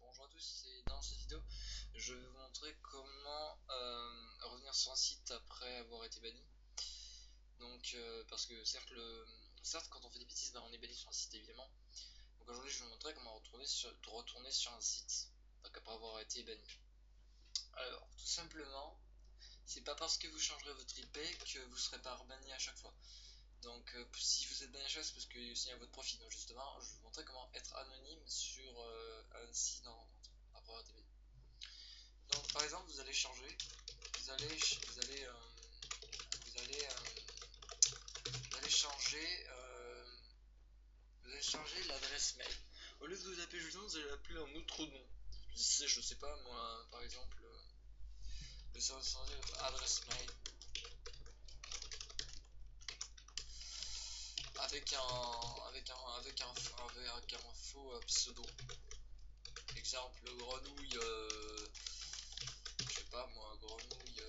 bonjour à tous, et dans cette vidéo, je vais vous montrer comment revenir sur un site après avoir été banni. Donc, parce que certes, quand on fait des bêtises, on est banni sur un site évidemment. Donc aujourd'hui, je vais vous montrer comment retourner sur un site, donc après avoir été banni. Alors, tout simplement, c'est pas parce que vous changerez votre IP que vous serez pas banni à chaque fois. Donc si vous êtes banni à chaque fois, c'est parce que c'est à votre profil. Donc justement, je vais vous montrer comment être anonyme sur un site de rencontre après avoir été banni. Donc par exemple, vous allez changer, vous allez changer l'adresse mail. Au lieu de vous appeler Julien, vous allez l'appeler un autre nom. Je sais pas moi, par exemple, vous allez changer votre adresse mail avec un faux pseudo. Exemple, grenouille, je sais pas moi, grenouille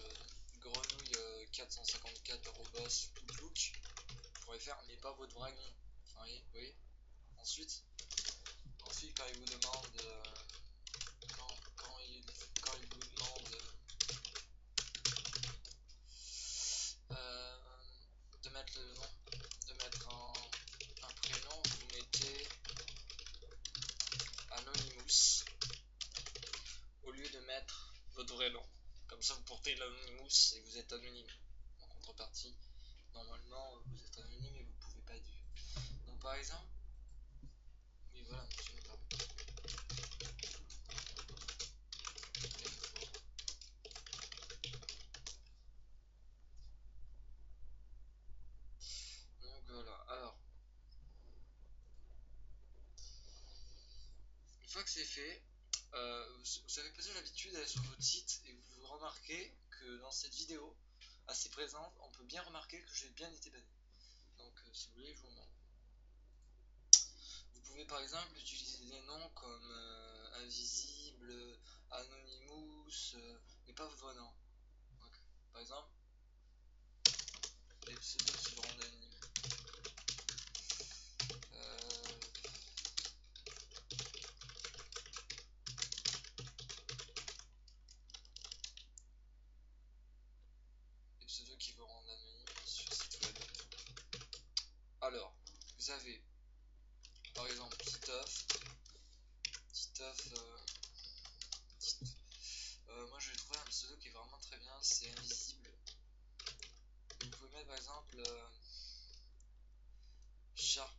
454@outlook.fr, mais pas votre vrai nom. Enfin, vous voyez. Ensuite, quand il vous demande, quand il vous demande de mettre le nom, de mettre un prénom, vous mettez Anonymous au lieu de mettre votre vrai nom. Comme ça, vous portez l'Anonymous et vous êtes anonyme. En contrepartie, normalement, vous êtes anonyme et vous pouvez pas dire. Donc, par exemple, oui, voilà, monsieur, pardon. Donc voilà, alors, une fois que c'est fait, vous avez peut-être l'habitude d'aller sur votre site et vous remarquez que dans cette vidéo assez présente, on peut bien remarquer que j'ai bien été banni. Donc si vous voulez, je vous montre. Vous pouvez par exemple utiliser des noms comme Invisible, Anonymous, mais pas votre vrai nom. Donc, par exemple, les pseudos qui vous rendent anonyme. Les pseudos qui vous rendent anonyme sur site web. Alors, vous avez par exemple Titeuf. Moi je vais trouver un pseudo qui est vraiment très bien, c'est Invisible. Vous pouvez mettre par exemple Shark.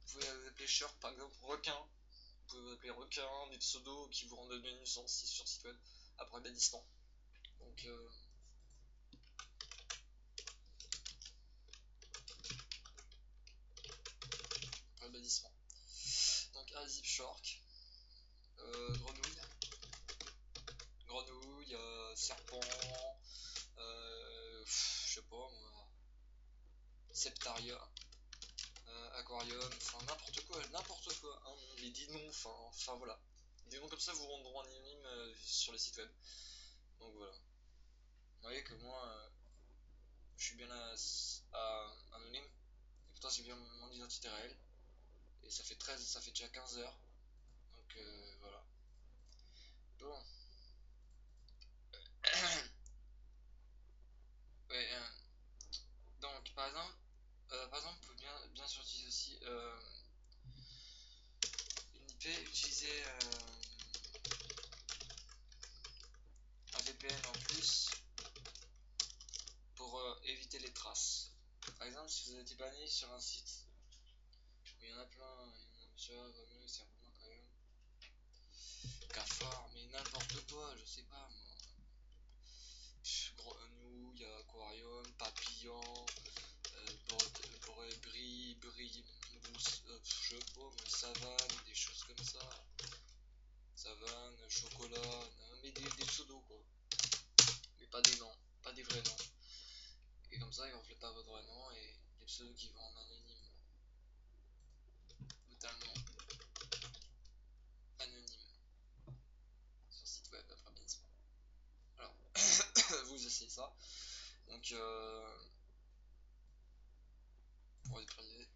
Vous pouvez l'appeler Shark par exemple, Requin. Vous pouvez l'appeler Requin, des pseudos qui vous rendent anonyme sur site web après bannissement. Donc après bannissement. Donc Azip Shark, grenouille, serpent, je sais pas moi, Septaria, aquarium, enfin n'importe quoi, hein, mais des noms, enfin voilà. Des noms comme ça vous rendront anonyme sur les sites web. Donc voilà. Vous voyez que moi, je suis bien anonyme, et pourtant c'est bien mon identité réelle. Et ça fait déjà 15 heures. Donc voilà. Bon. Ouais, donc par exemple, vous pouvez bien sûr utiliser aussi une IP, utiliser un VPN en plus pour éviter les traces. Par exemple, si vous avez été banni sur un site où il y en a plein, c'est un peu quand même. Cafard, mais n'importe quoi, je sais pas moi. Grenouille, aquarium, papillon, brie, mousse, je sais pas, savane, des choses comme ça. Savane, chocolat, non, mais des pseudos quoi. Mais pas des noms, pas des vrais noms. Et comme ça, ils reflètent pas votre vrai nom et les pseudos qui vont en anonyme. Totalement anonyme. Sur site web après bannissement. Alors, vous essayez ça. Donc, pour être privé,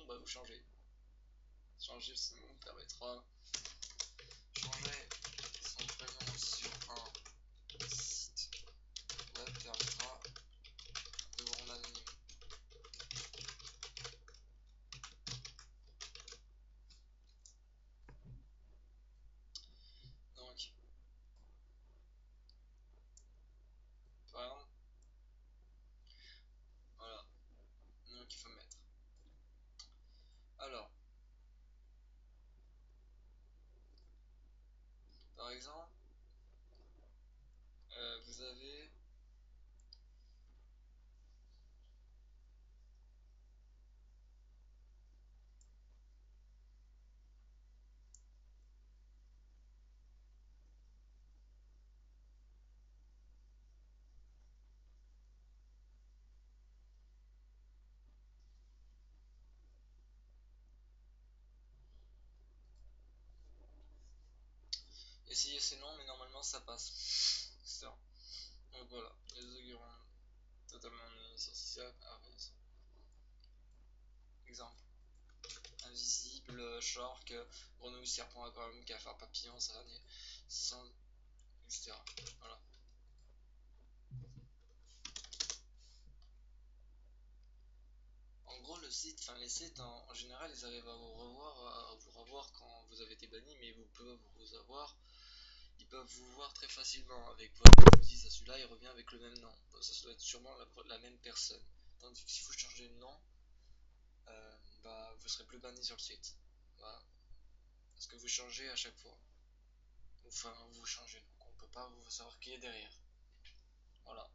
bah vous changez. Changer, ça vous permettra changer son prénom sur un site web permettra de vous rendre anonyme. Donc, par exemple, voilà, donc il faut mettre. Alors, par exemple, vous avez essayé ces noms, mais normalement ça passe. C'est ça. Donc voilà, les augurants totalement inessentiels. Exemple. Invisible, shark, grenouille, serpent, aquarium, cafard, papillon, salade, sans, etc. Voilà. En gros, le site, enfin les sites en général, ils arrivent à vous revoir quand vous avez été banni, mais vous peuvent vous avoir, ils peuvent vous voir très facilement avec votre disent à celui-là, il revient avec le même nom. Donc, ça doit être sûrement la même personne. Tandis que si vous changez de nom, bah vous serez plus banni sur le site. Voilà. Parce que vous changez à chaque fois. Enfin, vous changez, donc on peut pas vous savoir qui est derrière. Voilà.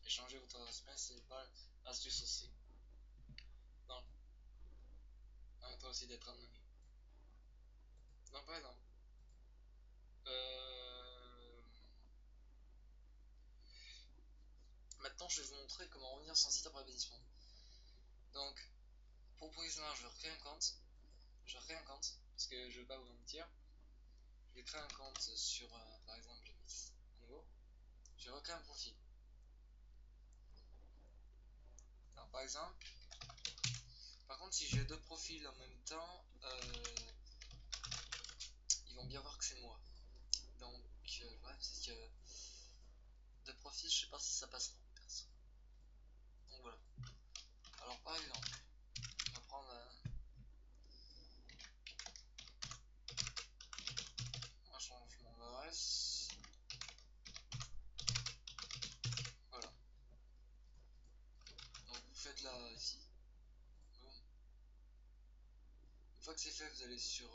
Et changer votre adresse mail, c'est pas astuce aussi. Non. Toi aussi d'être anonyme. Non, par exemple. Maintenant, je vais vous montrer comment revenir sur un site après bannissement. Donc, pour ça, je vais recréer un compte. Je recrée un compte, parce que je vais pas vous mentir. Je vais créer un compte sur, par exemple, Mix. À nouveau. Je vais recréer un profil. Alors, par exemple, par contre, si j'ai deux profils en même temps, ils vont bien voir que c'est moi. Donc, le problème, c'est que deux profils, je sais pas si ça passera en perso. Donc voilà. Alors, par exemple, on va prendre un changement d'adresse. Voilà. Donc, vous faites là, ici. Boum. Une fois que c'est fait, vous allez sur.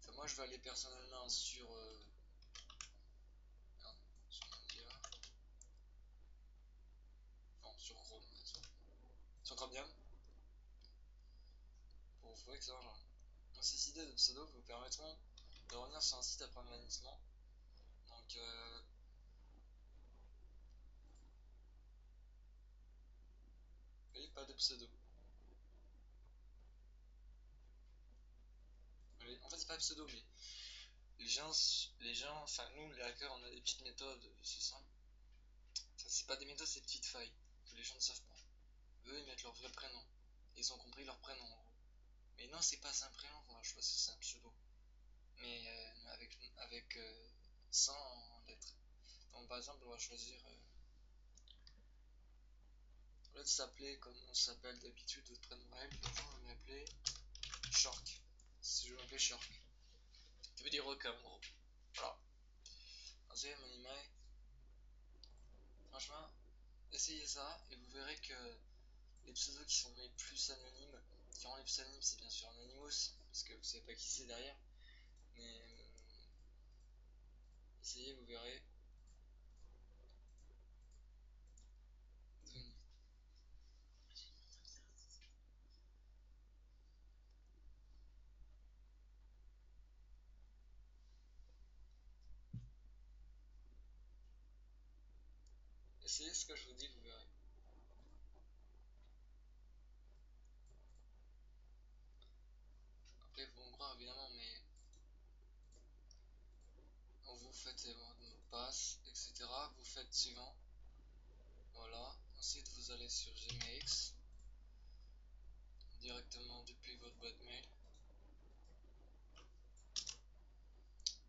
Enfin, moi, je vais aller personnellement sur. Merde, sur Nadia. Non, sur Chrome. Sur Chromium. Pour vous prouver que ça marche. Donc, ces idées de pseudo vous permettront de revenir sur un site après un bannissement. Donc, et pas de pseudo. En fait, c'est pas pseudo, mais les gens, enfin nous, les hackers, on a des petites méthodes, c'est simple. Ça, c'est pas des méthodes, c'est des petites failles que les gens ne savent pas. Eux, ils mettent leur vrai prénom. Ils ont compris leur prénom, en gros. Mais non, c'est pas un prénom qu'on va choisir, c'est un pseudo. Mais avec 100 lettres. Donc, par exemple, on va choisir. Au lieu de s'appeler comme on s'appelle d'habitude, votre prénom réel, je vais m'appeler Shark. Si je m'appelle Shark. Ça veut dire requin, en gros. Voilà. Ensuite, mon email. Franchement, essayez ça et vous verrez que les pseudos qui sont les plus anonymes, qui rendent les plus anonymes, c'est bien sûr Anonymous, parce que vous savez pas qui c'est derrière, mais essayez, vous verrez. Essayez ce que je vous dis, vous verrez. Après, vous me croire évidemment, mais vous faites votre mot de passe, etc. Vous faites suivant. Voilà. Ensuite, vous allez sur Gmail. directement depuis votre boîte mail.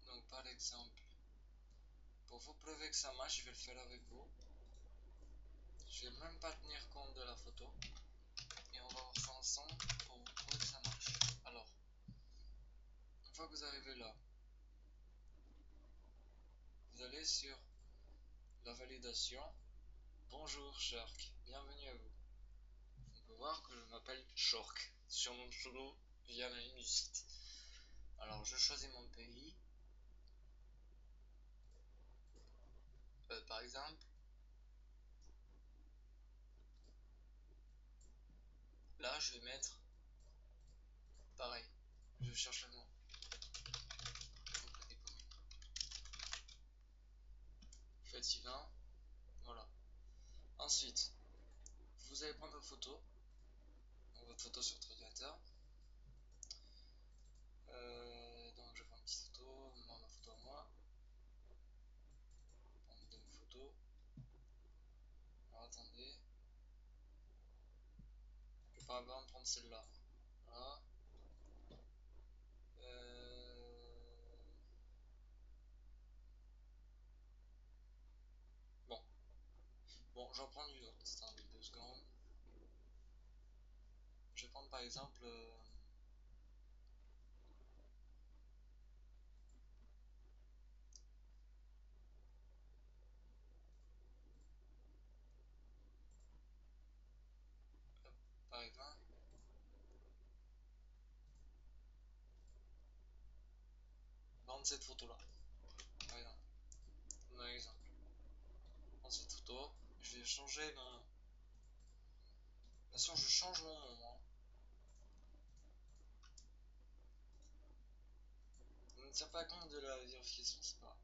Donc par exemple, pour vous prouver que ça marche, je vais le faire avec vous. Je vais même pas tenir compte de la photo et on va voir ça ensemble pour vous prouver que ça marche. Alors, une fois que vous arrivez là, vous allez sur la validation. Bonjour Shark, bienvenue à vous. On peut voir que je m'appelle Shark sur mon pseudo via la ligne du site. Alors je choisis mon pays. Par exemple, là je vais mettre pareil. Je cherche le mot. Faites y-20. Voilà. Ensuite, vous allez prendre votre photo. Donc votre photo sur votre ordinateur. Donc je prends une petite photo, ma photo à moi. Prendre une photo. Alors attendez. Je vais par exemple prendre celle-là. Voilà. Bon. Bon, j'en prends une autre. Attendez 2 secondes. Je vais prendre par exemple. Par exemple. Prendre cette photo-là. Par exemple. Par exemple. Prendre cette photo. Je vais changer mon nom. Bien sûr, je change mon nom. Hein. On ne tient pas compte de la vérification, c'est pas.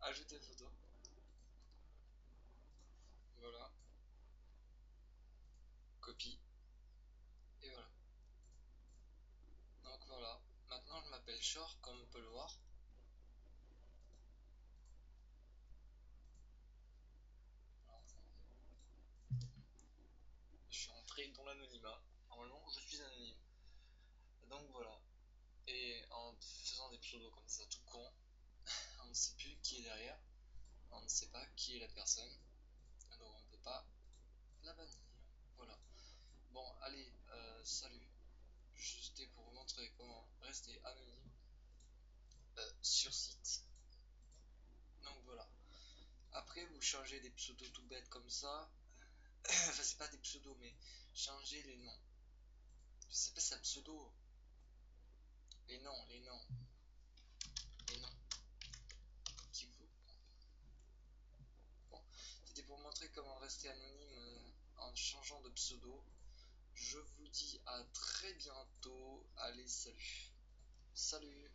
Ajouter photo. Voilà. Copie. Et voilà. Donc voilà. Maintenant, je m'appelle Shore, comme on peut le voir. Alors, je suis entré dans l'anonymat. Normalement, je suis anonyme. Donc voilà. Et en faisant des pseudos comme ça, tout con, on ne sait plus qui est derrière. On ne sait pas qui est la personne. Donc on ne peut pas la bannir. Voilà. Bon, allez, salut. C'était pour vous montrer comment rester anonyme sur site. Donc voilà. Après, vous changez des pseudos tout bêtes comme ça. Enfin, c'est pas des pseudos, mais changez les noms. Je sais pas si c'est un pseudo. Les noms, les noms. Les noms. Qui vous... Bon, c'était pour montrer comment rester anonyme en changeant de pseudo. Je vous dis à très bientôt. Allez, salut. Salut.